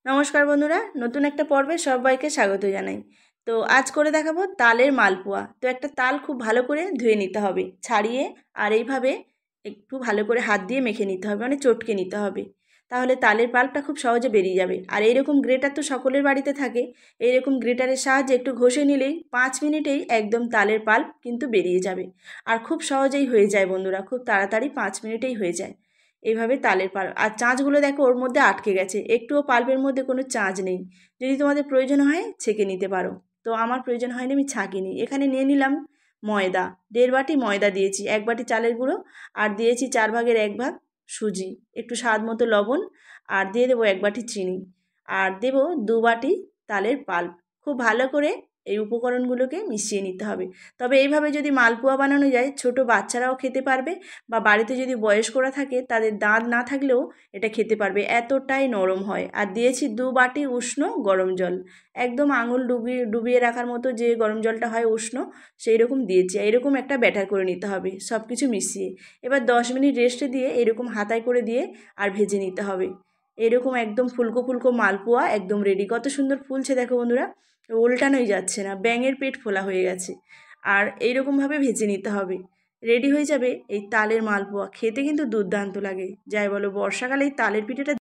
নমস্কার বন্ধুরা, নতুন একটা পর্বে সবাইকে স্বাগত জানাই। তো আজ করে দেখাবো তালের মালপোয়া। তো একটা তাল খুব ভালো করে ধুয়ে নিতে হবে, ছাড়িয়ে আর এইভাবে একটু ভালো করে হাত দিয়ে মেখে নিতে হবে, মানে চটকে নিতে হবে। তাহলে তালের পাল্পটা খুব সহজে বেরিয়ে যাবে। আর এইরকম গ্রেটার তো সকলের বাড়িতে থাকে। এইরকম গ্রেটারের সাহায্যে একটু ঘষে নিলেই 5 মিনিটেই একদম তালের পাল্প কিন্তু বেরিয়ে যাবে। আর খুব সহজেই হয়ে যায় বন্ধুরা, খুব তাড়াতাড়ি 5 মিনিটেই হয়ে যায় এইভাবে তালের পাল্প। আর চাঁচগুলো দেখো ওর মধ্যে আটকে গেছে, একটুও পাল্পের মধ্যে কোনো চাঁচ নেই। যদি তোমাদের প্রয়োজন হয় ছেঁকে নিতে পারো, তো আমার প্রয়োজন হয়নি, আমি ছাঁকিনি। এখানে নিয়ে নিলাম ময়দা, 1.5 বাটি ময়দা দিয়েছি, 1 বাটি চালের গুঁড়ো, আর দিয়েছি 4/1 সুজি, একটু স্বাদ মতো লবণ, আর দিয়ে দেবো 1 বাটি চিনি, আর দেবো 2 বাটি তালের পাল্প। খুব ভালো করে এই উপকরণগুলোকে মিশিয়ে নিতে হবে। তবে এইভাবে যদি মালপোয়া বানানো যায়, ছোট বাচ্চারাও খেতে পারবে, বা বাড়িতে যদি বয়স্করা থাকে তাদের দাঁত না থাকলেও এটা খেতে পারবে, এতটাই নরম হয়। আর দিয়েছি 2 বাটি উষ্ণ গরম জল, একদম আঙুল ডুবিয়ে ডুবিয়ে রাখার মতো যে গরম জলটা হয় উষ্ণ, সেই রকম দিয়েছি। এরকম একটা ব্যাটার করে নিতে হবে সব কিছু মিশিয়ে। এবার 10 মিনিট রেস্টে দিয়ে এরকম হাতায় করে দিয়ে আর ভেজে নিতে হবে। এরকম একদম ফুলকো ফুলকো মালপোয়া একদম রেডি। কত সুন্দর ফুলছে দেখো বন্ধুরা, উল্টানোই যাচ্ছে না, ব্যাঙের পেট ফোলা হয়ে গেছে। আর এইরকমভাবে ভেজে নিতে হবে। রেডি হয়ে যাবে এই তালের মালপোয়া। খেতে কিন্তু দুর্দান্ত লাগে, যাই বলো, বর্ষাকালে এই তালের পিঠেটা